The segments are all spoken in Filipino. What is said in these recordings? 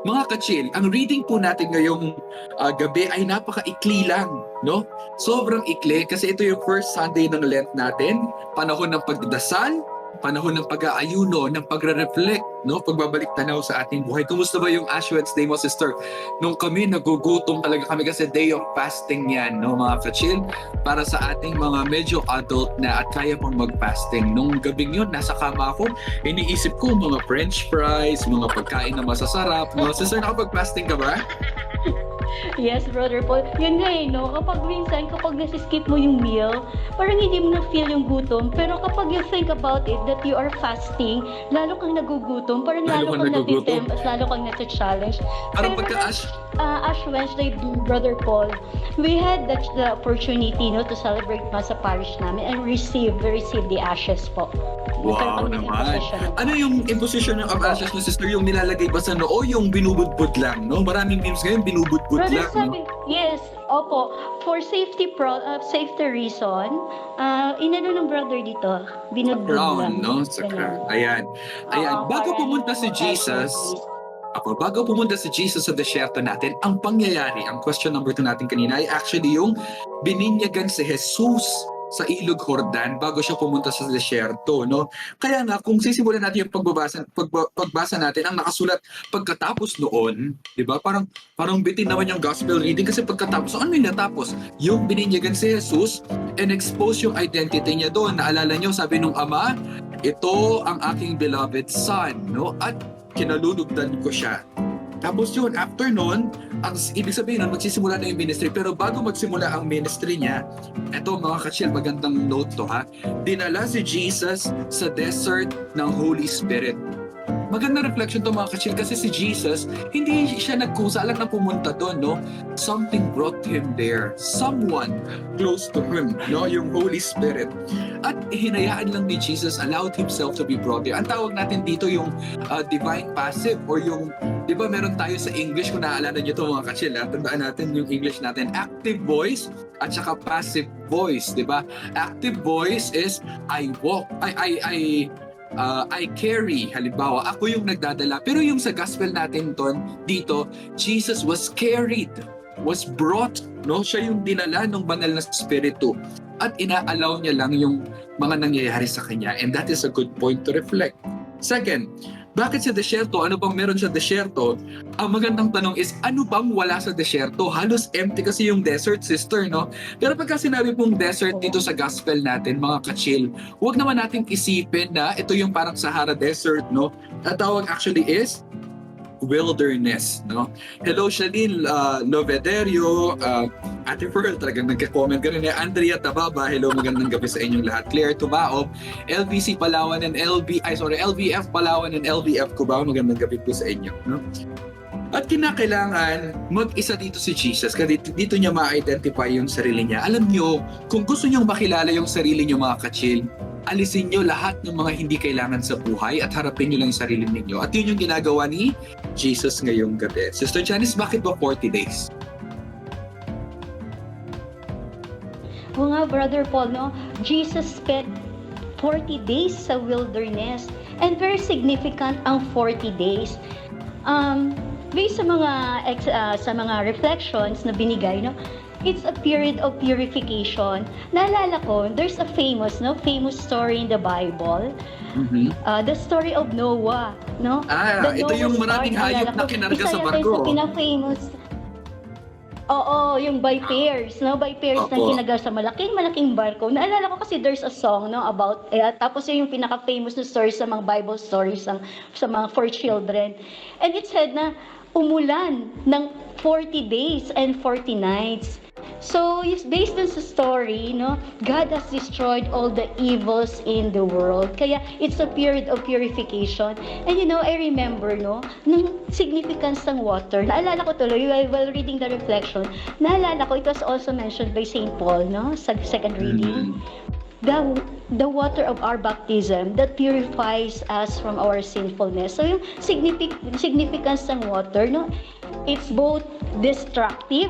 Mga kachil, ang reading po natin ngayong gabi ay napaka-ikli lang, no? Sobrang ikli kasi ito yung first Sunday ng Lent natin, panahon ng pagdadasal, panahon ng pag-aayuno, ng pagre-reflect, no? Pagbabalik tanaw sa ating buhay. Kumusta ba yung Ash Wednesday mo, sister? Nung kami, nagugutom talaga kami kasi day of fasting yan, no, mga kachil? Para sa ating mga medyo adult na at kaya pang mag-fasting. Nung gabing yun, nasa kama ako, iniisip ko mga french fries, mga pagkain na masasarap. No? Sister, nakapag-fasting ka ba? Yes, Brother Paul. Yun nga no? Kapag nasiskip mo yung meal, parang hindi mo na-feel yung gutom. Pero kapag you think about it, that you are fasting, lalo kang nagugutom, parang lalo kang natitempt, lalo kang nati-challenge. Parang Pero pagka-Ash, Ash Wednesday, Brother Paul, we had the opportunity to celebrate Mass sa parish namin and we received the ashes po. wow naman. Ano yung imposition of ashes no, sister? Yung nilalagay ba sa noo, yung binubudbud lang, no? Maraming memes ngayon, binubudbud Brother, lang, no? yes, opo. For safety reason, inano ng brother dito, binudbud lang. Crown, no? Sa crown. Ayan. Ayan. Bago pumunta si Jesus, bago pumunta si Jesus sa desierto natin, ang pangyayari, ang question number 2 natin kanina ay actually yung bininyagan si Jesus sa Ilog Jordan bago siya pumunta sa desierto, no? Kaya nga, kung sisimulan natin yung pagbasa natin, ang nakasulat pagkatapos noon, di ba? Parang bitin naman yung gospel reading kasi pagkatapos, ano yung natapos? Yung bininyagan si Jesus and expose yung identity niya doon. Naalala niyo, sabi nung ama, ito ang aking beloved son, no? At kinalulugdan ko siya. Tapos yun, after nun, ang ibig sabihin nun, magsisimula na yung ministry. Pero bago magsimula ang ministry niya, eto mga kachil, magandang note to ha, dinala si Jesus sa desert ng Holy Spirit. Magandang reflection to mga kachil kasi si Jesus, hindi siya nagkusa lang na pumunta doon, no? Something brought him there. Someone close to him, no? Yung Holy Spirit. At hinayaan lang ni Jesus, allowed himself to be brought there. Ang tawag natin dito yung divine passive or yung, di ba meron tayo sa English, kung naaalala nyo ito mga kachil, tandaan natin yung English natin, active voice at saka passive voice, di ba? Active voice is I walk, I carry, halimbawa, ako yung nagdadala. Pero yung sa gospel natin dito, Jesus was carried, was brought, no? Siya yung dinala ng banal na spiritu. At ina-allow niya lang yung mga nangyayari sa kanya. And that is a good point to reflect. Second, bakit sa desierto? Ano bang meron sa desierto? Ang magandang tanong is, ano bang wala sa desierto? Halos empty kasi yung desert, sister, no? Pero pagka sinabi pong desert dito sa gospel natin, mga kachil, huwag naman nating isipin na ito yung parang Sahara Desert, no? Ang tawag actually is wilderness, no? Hello, Shalin Lovederio, Ate Pearl, talagang nagka-comment ka rin. Andrea Tababa, hello, magandang gabi sa inyong lahat. Claire Tubaob, LBC Palawan and LVF Palawan and LVF Cubao, magandang gabi po sa inyo, no? At kinakailangan mag-isa dito si Jesus kasi dito niya ma-identify yung sarili niya. Alam niyo, kung gusto niyong makilala yung sarili niyo mga kachil, alisin niyo lahat ng mga hindi kailangan sa buhay at harapin niyo lang yung sarili niyo. At yun yung ginagawa ni Jesus ngayong gabi. Sister Janice, bakit ba 40 days? Oo nga, Brother Paul, no? Jesus spent 40 days sa wilderness. And very significant ang 40 days. Based sa mga reflections na binigay, no? It's a period of purification. Naalala ko, there's a famous story in the Bible. Mm-hmm. The story of Noah, no? Ito yung maraming hayop na kinarga sa barko. Isa yan sa famous. Oo, yung by pairs, no? By pairs na kinaga sa malaking barko. Naalala ko kasi there's a song, no, about tapos yung pinaka-famous na story sa mga Bible stories sa mga for children. And it said na umulan ng 40 days and 40 nights. So, based on the story, no, God has destroyed all the evils in the world. Kaya, it's a period of purification. And I remember, no, ng significance ng water. Naalala ko tuloy, while reading the reflection, naalala ko, it was also mentioned by St. Paul, no, sa second reading. The water of our baptism that purifies us from our sinfulness. So, yung significance ng water, no, it's both destructive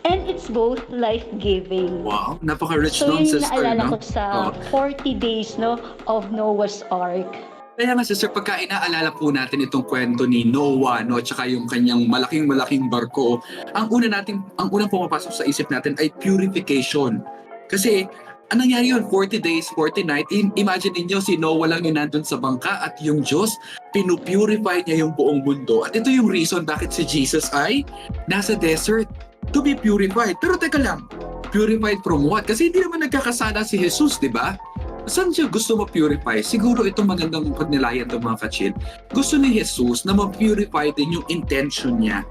and it's both life-giving. Wow, napaka-rich so, nun, yun sister, naalala no? ko sa 40 days, no, of Noah's Ark. Kaya nga sister, pagka inaalala po natin itong kwento ni Noah, no, at saka yung kanyang malaking barko, ang unang pumapasok sa isip natin ay purification. Kasi anong nangyari yun? 40 days, 40 nights. Imagine niyo si Noah lang yung nandun sa bangka at yung Diyos, pinupurify niya yung buong mundo. At ito yung reason bakit si Jesus ay nasa desert to be purified. Pero teka lang, purified from what? Kasi hindi naman nagkakasala si Jesus, di ba? Saan siya gusto ma-purify? Siguro itong magandang pagnilayan itong mga kachil. Gusto ni Jesus na ma-purify din yung intention niya.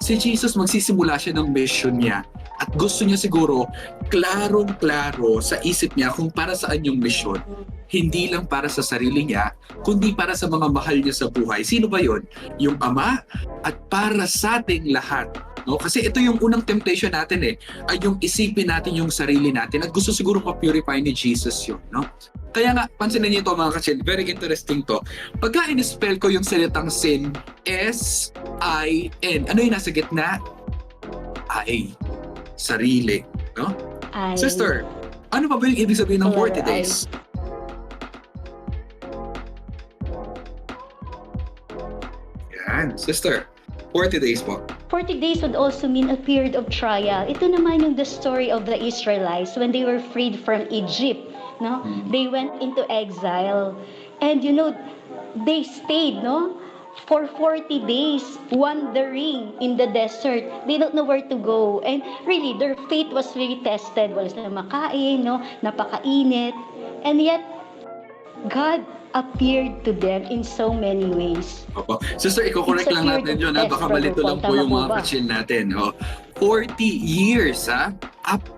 Si Jesus magsisimula siya ng mission niya. At gusto niya siguro klarong-klaro sa isip niya kung para saan yung mission. Hindi lang para sa sarili niya, kundi para sa mga mahal niya sa buhay. Sino ba yon? Yung Ama at para sa ating lahat. No? Kasi ito yung unang temptation natin ay yung isipin natin yung sarili natin at gusto siguro ma-purify ni Jesus yun. No? Kaya nga, pansinin niyo ito mga kachil, very interesting to. Pagka in-spell ko yung salitang sin, S-I-N. Ano yung nasa gitna? I. Sarili. No? Sister, ano pa ba yung ibig sabihin ng 40 days? Yan, sister. 40 days po. 40 days would also mean a period of trial. Ito naman yung the story of the Israelites when they were freed from Egypt. No? They went into exile. And they stayed, for 40 days wandering in the desert. They don't know where to go. And really, their faith was really tested. Wala silang makain, napakainit. And yet, God appeared to them in so many ways. Opo. Sister, i-correct lang natin yun. Baka malito lang po yung mga kachil natin. 40 years, ha?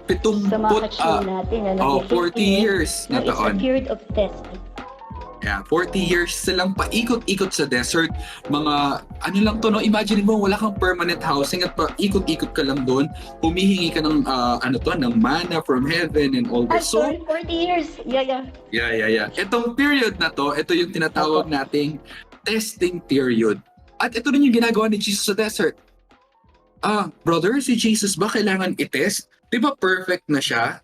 70, sa mga kachil natin. 40 years na taon. It's a period of testing. Yeah, 40 years silang paikot-ikot sa desert. Mga, imagine mo, wala kang permanent housing at paikot-ikot ka lang doon. Humihingi ka ng, ng manna from heaven and all this. So, 40 years. Yeah. Yeah. Itong period na to, ito yung tinatawag nating testing period. At ito rin yung ginagawa ni Jesus sa desert. Brother, si Jesus ba kailangan i-test? Di ba perfect na siya?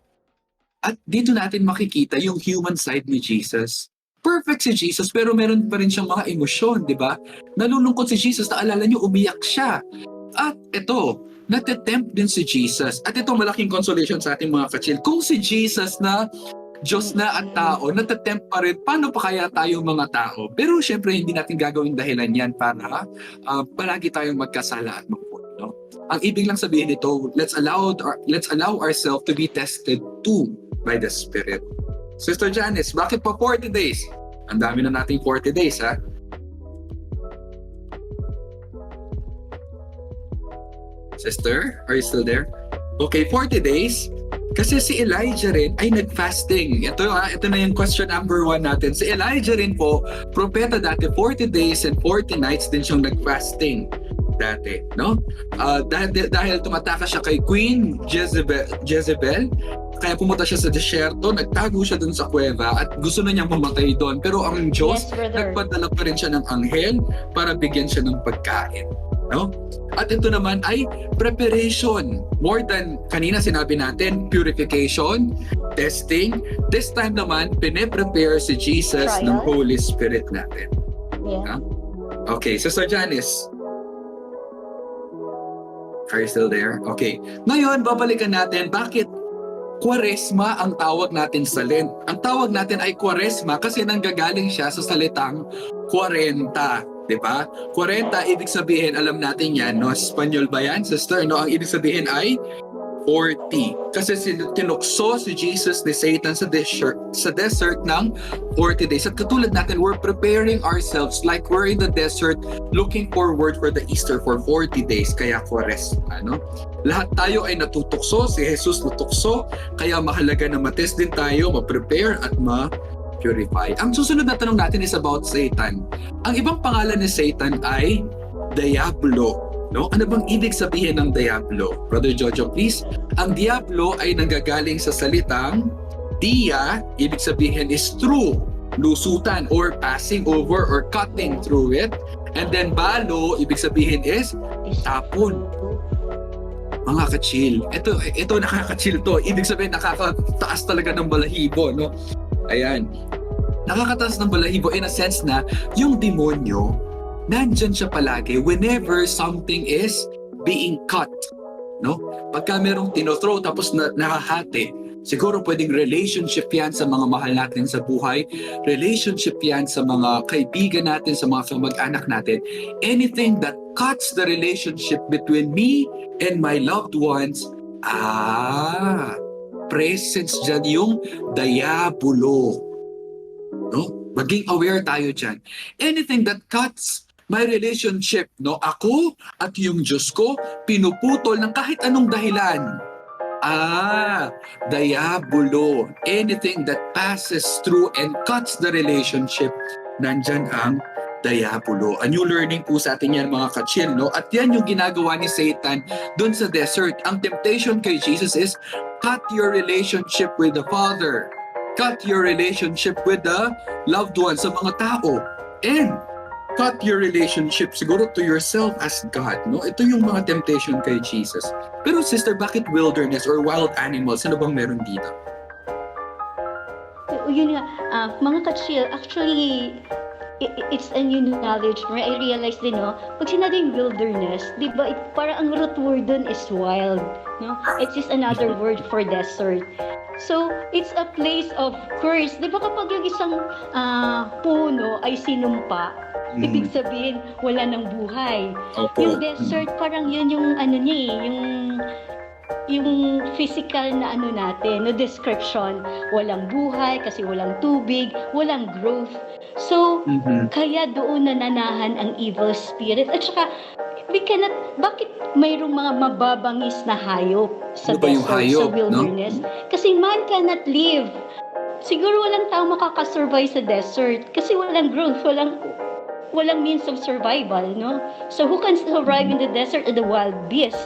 At dito natin makikita yung human side ni Jesus. Perfect si Jesus pero meron pa rin siyang mga emosyon, di ba? Nalulungkot si Jesus, naalala niyo, umiyak siya. At ito, natitempt din si Jesus. At ito malaking consolation sa ating mga kachil. Kung si Jesus na Diyos na at tao, natitempt pa rin, paano pa kaya tayong mga tao? Pero syempre hindi natin gagawing dahilan yan para palagi tayong magkasala at magpun. No? Ang ibig lang sabihin nito, let's allow ourselves to be tested too by the Spirit. Sister Janice, bakit pa 40 days? Ang dami na nating 40 days, ha? Sister, are you still there? Okay, 40 days. Kasi si Elijah rin ay nag-fasting. Ito na yung question number 1 natin. Si Elijah rin po, propeta dati, 40 days and 40 nights din siyang nag-fasting dati, no? Dahil tumatakas siya kay Queen Jezebel, kaya pumunta siya sa desierto, nagtago siya dun sa kuweba at gusto na niyang mamatay doon. Pero ang Diyos, nagpadala pa rin siya ng anghel para bigyan siya ng pagkain. No? At ito naman ay preparation. More than kanina sinabi natin, purification, testing. This time naman, pine-prepare si Jesus ng Holy Spirit natin. Yeah. Okay, Sister Janice. Are you still there? Okay. Ngayon, babalikan natin bakit Kwaresma ang tawag natin sa Lent. Ang tawag natin ay Kwaresma kasi nanggagaling siya sa salitang 40. Diba? 40, ibig sabihin, alam natin yan, no? Espanyol ba yan, sister? No? Ang ibig sabihin ay 40. Kasi tinukso si Jesus ni Satan sa desert ng 40 days. At katulad natin, we're preparing ourselves like we're in the desert looking forward for the Easter for 40 days. Kaya Kwaresma, no? Lahat tayo ay natutukso, si Jesus natukso, kaya mahalaga na matest din tayo, ma-prepare at ma-purify. Ang susunod na tanong natin is about Satan. Ang ibang pangalan ni Satan ay Diablo. No? Ano bang ibig sabihin ng Diablo? Brother Jojo, please. Ang Diablo ay nanggagaling sa salitang dia, ibig sabihin is through, lusutan or passing over or cutting through it. And then balo, ibig sabihin is tapon. Mga ka-chill. Ito nakaka-chill to. Ibig sabihin nakakataas talaga ng balahibo, no? Ayan. Nakakataas ng balahibo in a sense na yung demonyo, nandyan siya palagi whenever something is being cut. No? Pagka merong tinothrow tapos nakahati, siguro pwedeng relationship yan sa mga mahal natin sa buhay, relationship yan sa mga kaibigan natin, sa mga kamag-anak natin. Anything that cuts the relationship between me and my loved ones, presence dyan yung diabulo. No? Maging aware tayo dyan. Anything that cuts my relationship, no? Ako at yung Diyos ko, pinuputol ng kahit anong dahilan. Diabulo. Anything that passes through and cuts the relationship, nandyan ang diabulo. A new learning po sa atin yan, mga ka-chill, no? At yan yung ginagawa ni Satan dun sa desert. Ang temptation kay Jesus is, cut your relationship with the Father. Cut your relationship with the loved ones, sa mga tao. And cut your relationship siguro to yourself as God, no? Ito yung mga temptation kay Jesus. Pero sister, bakit wilderness or wild animals? Ano bang meron dito? Yun nga, mga ka-chill, actually, it's a new knowledge. I realize din, no, pag sinabing wilderness, di ba, parang ang root word dun is wild, no? It's just another word for desert. So, it's a place of curse. Di ba kapag yung isang puno ay sinumpa, ibig sabihin, wala ng buhay. Opo. Yung desert, parang yun yung ano niya yung physical na ano natin, no description. Walang buhay kasi walang tubig, walang growth. So, kaya doon nananahan ang evil spirit. At saka, bakit mayroong mga mababangis na hayop sa desert, sa wilderness? No? Kasi man cannot live. Siguro walang tao makakasurvive sa desert kasi walang growth, walang means of survival, no? So who can survive in the desert? The wild beasts.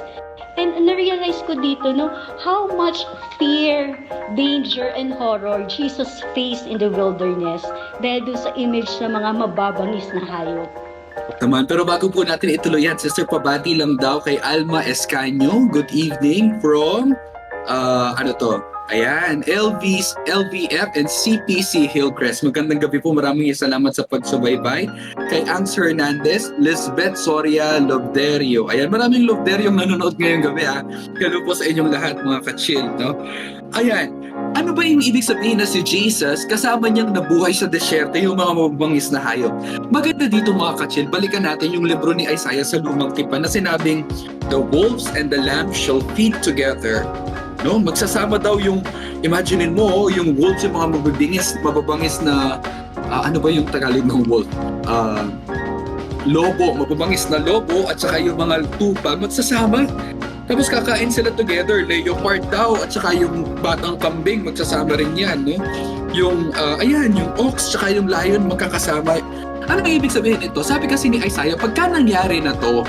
And na-realize ko dito, no, how much fear, danger, and horror Jesus faced in the wilderness dahil doon sa image ng mga mababangis na hayop. Naman, pero bago po natin ituloy yan, sister, pabati lang daw kay Alma Escanio. Good evening from, Ayan, LVF and CPC Hillcrest. Magandang gabi po. Maraming salamat sa pagsubaybay. Kay Angs Hernandez, Lisbeth Soria Lobderio. Ayan, maraming Lobderio nanonood ngayong gabi. Hello po sa inyong lahat, mga ka-chill, no? Ayan, ano ba yung ibig sabihin na si Jesus kasama niyang nabuhay sa desierto, yung mga mabangis na hayop? Maganda dito, mga ka-chill. Balikan natin yung libro ni Isaiah sa Lumang Tipan na sinabing, the wolves and the lambs shall feed together. No, magsasama daw yung, imaginein mo, yung wolves, yung mga mababangis na, ano ba yung Tagalog ng wolf? Lobo, mababangis na lobo, at saka yung mga tupa, magsasama. Tapos kakain sila together, leopard daw, at saka yung batang kambing, magsasama rin yan, no? Yung, yung ox, tsaka yung lion, magkakasama. Ano ang ibig sabihin ito? Sabi kasi ni Isaiah, pagka nangyari na to,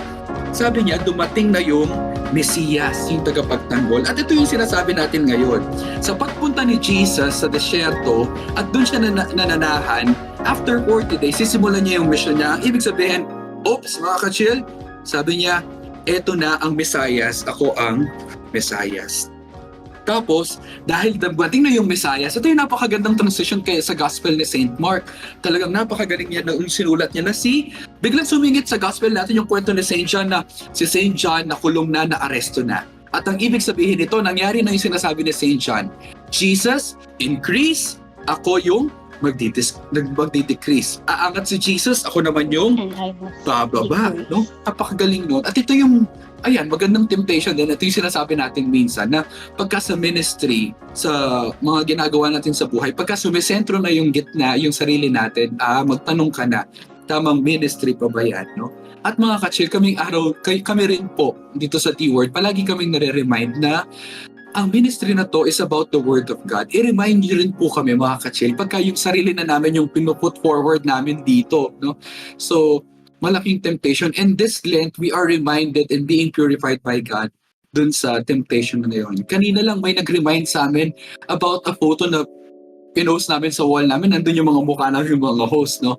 sabi niya, dumating na yung Mesiyas, yung tagapagtanggol. At ito yung sinasabi natin ngayon. Sa pagpunta ni Jesus sa desierto at doon siya nananahan, after 40 days, sisimulan niya yung mission niya. Ibig sabihin, oops, mga ka-chill, sabi niya, eto na ang Mesiyas, ako ang Mesiyas. Tapos, dahil dumating na yung Mesiyas, ito yung napakagandang transition kaya sa Gospel ni St. Mark. Talagang napakagaling niya nung sinulat niya na biglang sumingit sa Gospel natin yung kwento ni St. John na si St. John nakulong na, naaresto na. At ang ibig sabihin nito, nangyari na yung sinasabi ni St. John, Jesus, increase, ako yung magdidecrease. Aangat si Jesus, ako naman yung bababa. No? Napakagaling nun. At ito yung magandang temptation din. Ito yung sinasabi natin minsan na pagka sa ministry, sa mga ginagawa natin sa buhay, pagka sumisentro na yung gitna, yung sarili natin, magtanong ka na, tamang ministry pa ba yan? No? At mga ka-chill, kami rin po dito sa T-Word, palagi kaming nare-remind na ang ministry na to is about the Word of God. I-remind nyo rin po kami, mga ka-chill, pagka yung sarili na namin yung pinuput forward namin dito. No? So, malaking temptation. And this Lent, we are reminded and being purified by God dun sa temptation na yun. Kanina lang may nag-remind sa amin about a photo na pinost namin sa wall namin. Nandun yung mga mukha namin, yung mga host, no?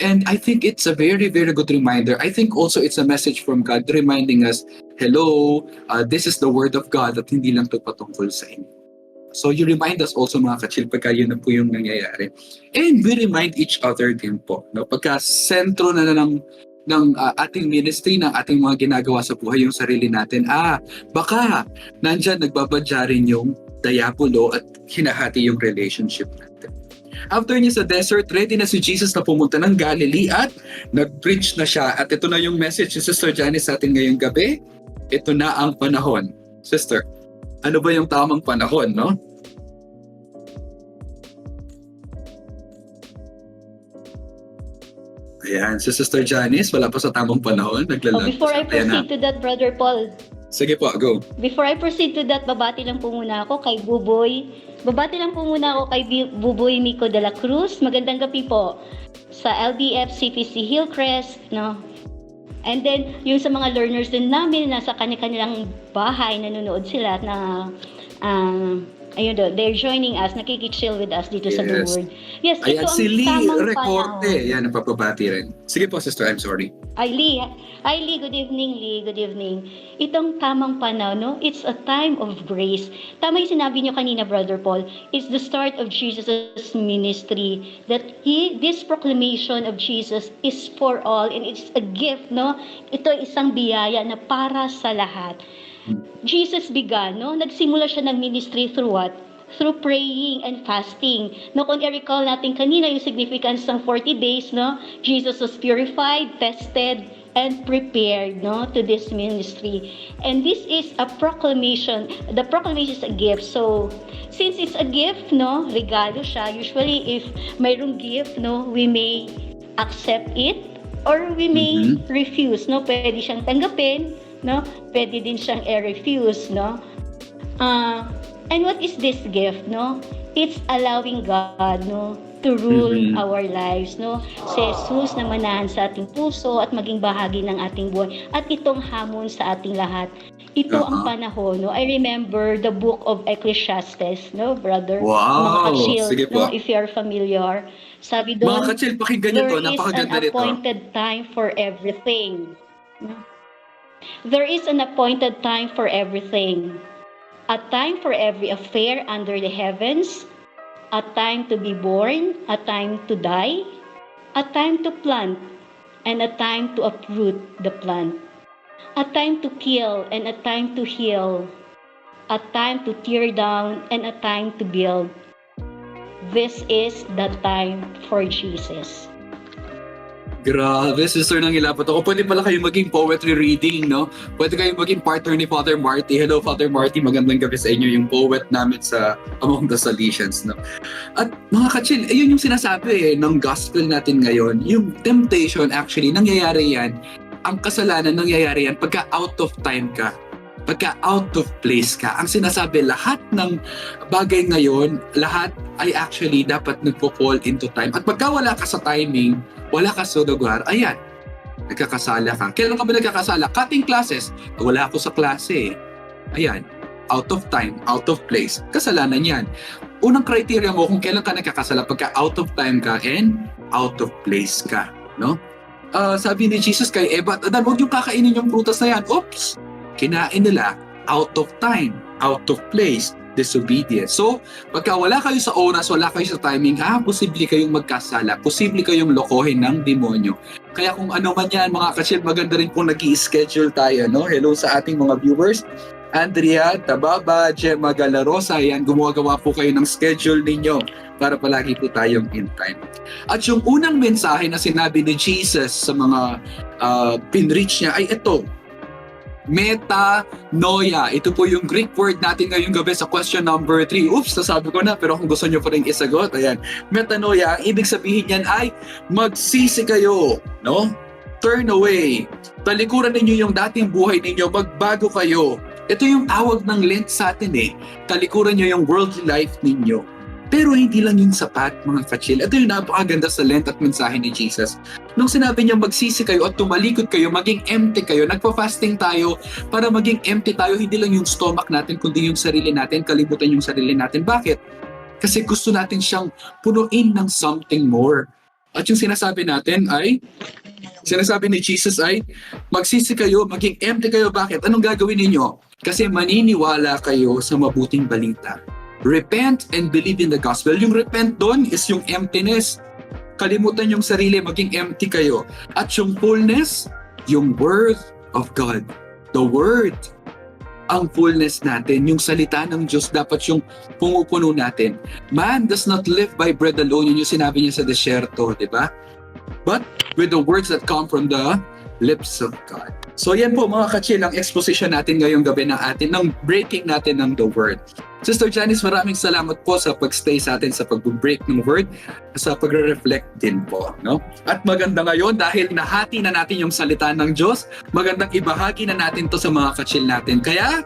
And I think it's a very, very good reminder. I think also it's a message from God reminding us, hello, this is the Word of God at hindi lang ito patungkol sa inyo. So you remind us also mga ka-chill pagka yun na po yung nangyayari. And we remind each other din po. No? Pagka sentro na ng ating ministry, ng ating mga ginagawa sa buhay yung sarili natin, baka nandyan nagbabadya rin yung diabolo at hinahati yung relationship natin. After niya sa desert, ready na si Jesus na pumunta ng Galilee at nag-preach na siya. At ito na yung message ni Sister Janice sa atin ngayong gabi. Ito na ang panahon. Sister, ano ba yung tamang panahon, no? Ayan, si Sister Janice, wala pa sa tamang panahon. Naglalag. Before I proceed to that, Brother Paul, sige po, go. before I proceed to that, babati lang po muna ako kay Buboy. Babati lang po muna ako kay Buboy Mico de la Cruz. Magandang gabi po sa LDF CPC Hillcrest, no? And then, yung sa mga learners din namin, nasa kanilang bahay, nanonood sila na ayun do, they're joining us, nakikichill with us dito sa The Yes. Word. Yes, Ayan, ito si ang Lee tamang Recorte. panahon. Yan, napapabati rin. Sige po, Sister, I'm sorry. Lee, good evening, Lee. Good evening. Itong tamang panahon, no? It's a time of grace. Tama yung sinabi niyo kanina, Brother Paul. It's the start of Jesus' ministry. That this proclamation of Jesus is for all and it's a gift, no? Ito isang biyaya na para sa lahat. Jesus began, no? Nagsimula siya ng ministry through what? Through praying and fasting. No, kung i-recall natin kanina yung significance ng 40 days, no? Jesus was purified, tested, and prepared, no, to this ministry. And this is a proclamation. The proclamation is a gift. So, since it's a gift, no, regalo siya. Usually, if mayroong gift, no, we may accept it or we may refuse, no? Pwede siyang tanggapin, no? Pwede din siyang i-refuse, no? And what is this gift, no? It's allowing God, no, to rule our lives, no? Si Jesus na manahan sa ating puso at maging bahagi ng ating buhay. At itong hamon sa ating lahat. Ito ang panahon, no? I remember the book of Ecclesiastes, no, brother? Wow! Mga ka-chill, Sige po. no, if you are familiar. Sabi doon, Mga ka-chill, pakinggan nyo to. there is an Napakaganda nito. appointed time for everything. There is an appointed time for everything. A time for every affair under the heavens, a time to be born, a time to die, a time to plant, and a time to uproot the plant, a time to kill and a time to heal, a time to tear down and a time to build. This is the time for Jesus. Grabe, Sister Nangilapat ako. Pwede pala kayo maging poetry reading, no? Pwede kayo maging partner ni Father Marty. Hello, Father Marty. Magandang gabi sa inyo. Yung poet namin sa Among the Salesians, no? At mga ka-chill, yun yung sinasabi ng gospel natin ngayon. Yung temptation, actually, nangyayari yan. Ang kasalanan, nangyayari yan pagka out of time ka. Pagka out of place ka. Ang sinasabi, lahat ng bagay ngayon, lahat ay actually dapat nagpo-fall into time. At pagka wala ka sa timing, wala ka sa lugar, ayan, nagkakasala ka. Kailan ka ba nagkakasala? Cutting classes. Wala ako sa klase. Ayan, out of time, out of place. Kasalanan yan. Unang criteria mo kung kailan ka nagkakasala, pagka out of time ka and out of place ka. No? Sabi ni Jesus kay Eva, Adan, huwag yung kakainin yung prutas na yan. Oops! Kinain nila out of time, out of place, disobedience. So, pagka wala kayo sa oras, wala kayo sa timing, posible kayong magkasala, posible kayong lokohin ng demonyo. Kaya kung ano man yan, mga ka-chill, maganda rin kung nag-i-schedule tayo, no? Hello sa ating mga viewers. Andrea, Tababa, Gemma Galarosa, yan, gumagawa po kayo ng schedule ninyo para palagi po tayong in time. At yung unang mensahe na sinabi ni Jesus sa mga pinreach niya ay ito, metanoia. Ito po yung Greek word natin ngayong gabi sa question number 3. Oops, nasabi ko na, pero kung gusto nyo pa rin isagot, ayan. Metanoia, ang ibig sabihin yan ay magsisi kayo, no? Turn away. Talikuran ninyo yung dating buhay ninyo, magbago kayo. Ito yung tawag ng Lent sa atin eh. Talikuran nyo yung worldly life ninyo. Pero hindi lang yung sapat, mga ka-chill. Ito yung napakaganda sa Lent at mensahe ni Jesus. Nung sinabi niya magsisi kayo at tumalikod kayo, maging empty kayo, nagpa-fasting tayo para maging empty tayo, hindi lang yung stomach natin, kundi yung sarili natin, kalimutan yung sarili natin. Bakit? Kasi gusto natin siyang punuin ng something more. At yung sinasabi natin ay, sinasabi ni Jesus ay, magsisi kayo, maging empty kayo. Bakit? Anong gagawin ninyo? Kasi maniniwala kayo sa mabuting balita. Repent and believe in the gospel. Yung repent doon is yung emptiness. Kalimutan yung sarili, maging empty kayo. At yung fullness, yung word of God. The word. Ang fullness natin, yung salita ng Diyos, dapat yung pumupuno natin. Man does not live by bread alone. Yun yung sinabi niya sa desyerto, di ba? But with the words that come from the lips of God. So yan po mga kachil, ang exposition natin ngayong gabi ng breaking natin ng the word. Sister Janice, maraming salamat po sa pagstay sa atin sa pag-break ng word, sa pagre-reflect din po. No? At maganda ngayon dahil nahati na natin yung salita ng Diyos, magandang ibahagi na natin to sa mga kachil natin. Kaya,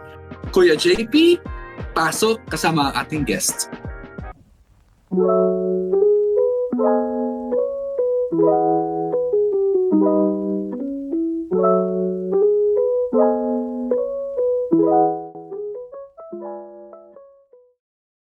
Kuya JP, pasok kasama ang ating guest.